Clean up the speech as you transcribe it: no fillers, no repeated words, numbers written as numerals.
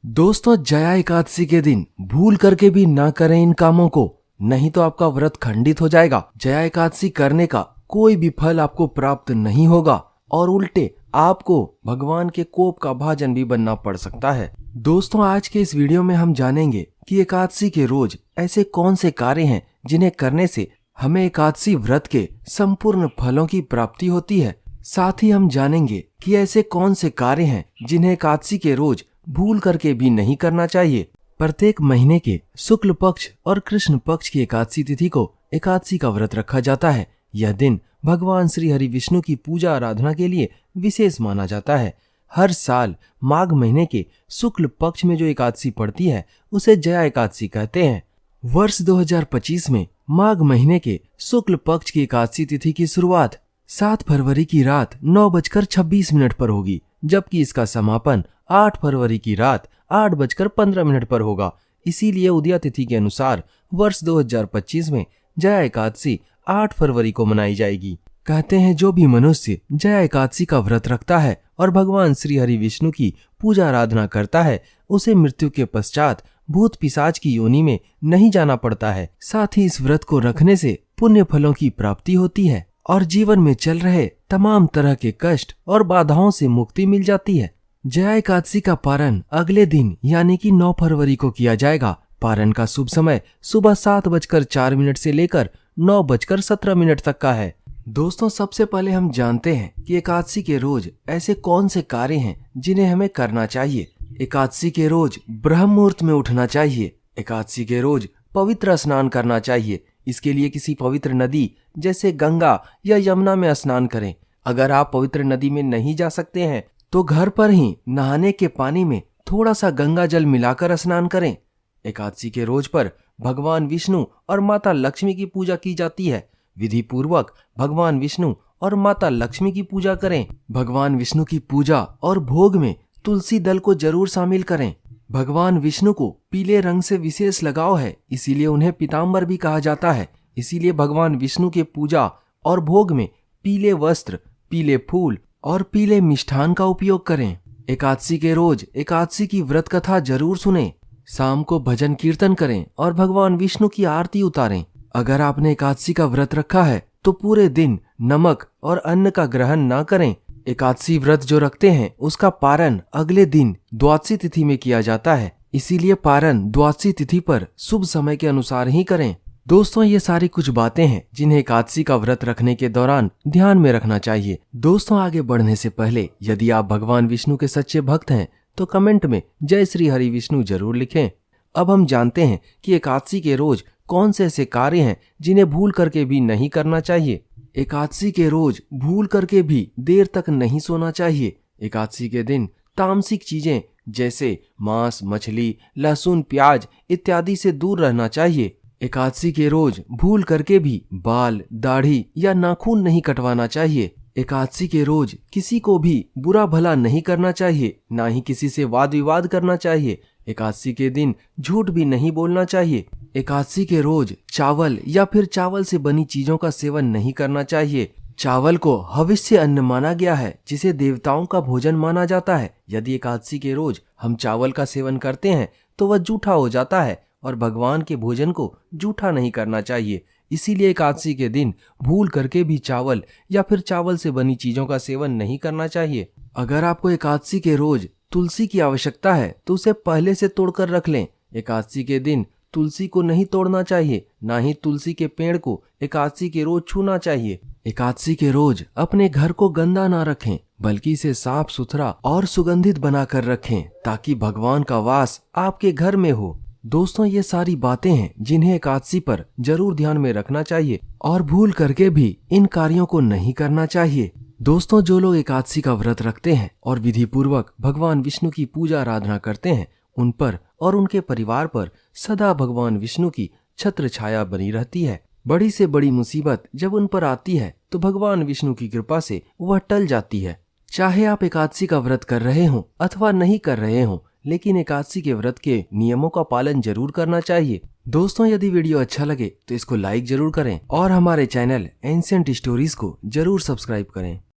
दोस्तों, जया एकादशी के दिन भूल करके भी ना करें इन कामों को, नहीं तो आपका व्रत खंडित हो जाएगा। जया एकादशी करने का कोई भी फल आपको प्राप्त नहीं होगा और उल्टे आपको भगवान के कोप का भाजन भी बनना पड़ सकता है। दोस्तों, आज के इस वीडियो में हम जानेंगे कि एकादशी के रोज ऐसे कौन से कार्य हैं जिन्हें करने से हमें एकादशी व्रत के संपूर्ण फलों की प्राप्ति होती है। साथ ही हम जानेंगे कि ऐसे कौन से कार्य हैं जिन्हें एकादशी के रोज भूल करके भी नहीं करना चाहिए। प्रत्येक महीने के शुक्ल पक्ष और कृष्ण पक्ष की एकादशी तिथि को एकादशी का व्रत रखा जाता है। यह दिन भगवान श्री हरि विष्णु की पूजा आराधना के लिए विशेष माना जाता है। हर साल माघ महीने के शुक्ल पक्ष में जो एकादशी पड़ती है उसे जया एकादशी कहते हैं। वर्ष 2025 में माघ महीने के शुक्ल पक्ष की एकादशी तिथि की शुरुआत 7 फरवरी की रात 9:26 पर होगी, जबकि इसका समापन 8 फरवरी की रात 8:15 पर होगा। इसीलिए उदया तिथि के अनुसार वर्ष 2025 में जया एकादशी 8 फरवरी को मनाई जाएगी। कहते हैं जो भी मनुष्य जया एकादशी का व्रत रखता है और भगवान श्री हरि विष्णु की पूजा आराधना करता है, उसे मृत्यु के पश्चात भूत पिशाच की योनि में नहीं जाना पड़ता है। साथ ही इस व्रत को रखने से पुण्य फलों की प्राप्ति होती है और जीवन में चल रहे तमाम तरह के कष्ट और बाधाओं से मुक्ति मिल जाती है। जया एकादशी का पारण अगले दिन यानी कि 9 फरवरी को किया जाएगा। पारण का शुभ समय सुबह 7:04 से लेकर 9:17 तक का है। दोस्तों, सबसे पहले हम जानते हैं कि एकादशी के रोज ऐसे कौन से कार्य हैं जिन्हें हमें करना चाहिए। एकादशी के रोज ब्रह्म मुहूर्त में उठना चाहिए। एकादशी के रोज पवित्र स्नान करना चाहिए। इसके लिए किसी पवित्र नदी जैसे गंगा या यमुना में स्नान करें। अगर आप पवित्र नदी में नहीं जा सकते हैं तो घर पर ही नहाने के पानी में थोड़ा सा गंगा जल मिलाकर स्नान करें। एकादशी के रोज पर भगवान विष्णु और माता लक्ष्मी की पूजा की जाती है। विधि पूर्वक भगवान विष्णु और माता लक्ष्मी की पूजा करें। भगवान विष्णु की पूजा और भोग में तुलसी दल को जरूर शामिल करें। भगवान विष्णु को पीले रंग से विशेष लगाव है, इसीलिए उन्हें पीताम्बर भी कहा जाता है। इसीलिए भगवान विष्णु के पूजा और भोग में पीले वस्त्र, पीले फूल और पीले मिष्ठान का उपयोग करें। एकादशी के रोज एकादशी की व्रत कथा जरूर सुनें। शाम को भजन कीर्तन करें और भगवान विष्णु की आरती उतारें। अगर आपने एकादशी का व्रत रखा है तो पूरे दिन नमक और अन्न का ग्रहण ना करें। एकादशी व्रत जो रखते हैं उसका पारण अगले दिन द्वादशी तिथि में किया जाता है, इसीलिए पारण द्वादशी तिथि पर शुभ समय के अनुसार ही करें। दोस्तों, ये सारी कुछ बातें हैं जिन्हें एकादशी का व्रत रखने के दौरान ध्यान में रखना चाहिए। दोस्तों, आगे बढ़ने से पहले यदि आप भगवान विष्णु के सच्चे भक्त हैं तो कमेंट में जय श्री हरि विष्णु जरूर लिखें। अब हम जानते हैं कि एकादशी के रोज कौन से ऐसे कार्य हैं जिन्हें भूल करके भी नहीं करना चाहिए। एकादशी के रोज भूल करके भी देर तक नहीं सोना चाहिए। एकादशी के दिन तामसिक चीजें जैसे मांस, मछली, लहसुन, प्याज इत्यादि से दूर रहना चाहिए। एकादशी के रोज भूल करके भी बाल, दाढ़ी या नाखून नहीं कटवाना चाहिए। एकादशी के रोज किसी को भी बुरा भला नहीं करना चाहिए, ना ही किसी से वाद विवाद करना चाहिए। एकादशी के दिन झूठ भी नहीं बोलना चाहिए। एकादशी के रोज चावल या फिर चावल से बनी चीजों का सेवन नहीं करना चाहिए। चावल को हविष्य अन्न माना गया है, जिसे देवताओं का भोजन माना जाता है। यदि एकादशी के रोज हम चावल का सेवन करते हैं तो वह जूठा हो जाता है और भगवान के भोजन को जूठा नहीं करना चाहिए। इसीलिए एकादशी के दिन भूल करके भी चावल या फिर चावल से बनी चीजों का सेवन नहीं करना चाहिए। अगर आपको एकादशी के रोज तुलसी की आवश्यकता है तो उसे पहले से तोड़कर रख लें। एकादशी के दिन तुलसी को नहीं तोड़ना चाहिए, ना ही तुलसी के पेड़ को एकादशी के रोज छूना चाहिए। एकादशी के रोज अपने घर को गंदा ना रखें, बल्कि इसे साफ सुथरा और सुगंधित बनाकर रखें ताकि भगवान का वास आपके घर में हो। दोस्तों, ये सारी बातें हैं जिन्हें एकादशी पर जरूर ध्यान में रखना चाहिए और भूल करके भी इन कार्यों को नहीं करना चाहिए। दोस्तों, जो लोग एकादशी का व्रत रखते हैं और विधि पूर्वक भगवान विष्णु की पूजा आराधना करते हैं, उन पर और उनके परिवार पर सदा भगवान विष्णु की छत्र छाया बनी रहती है। बड़ी से बड़ी मुसीबत जब उन पर आती है तो भगवान विष्णु की कृपा से वह टल जाती है। चाहे आप एकादशी का व्रत कर रहे हो अथवा नहीं कर रहे हो, लेकिन एकादशी के व्रत के नियमों का पालन जरूर करना चाहिए। दोस्तों, यदि वीडियो अच्छा लगे तो इसको लाइक जरूर करें और हमारे चैनल एंशिएंट स्टोरीज को जरूर सब्सक्राइब करें।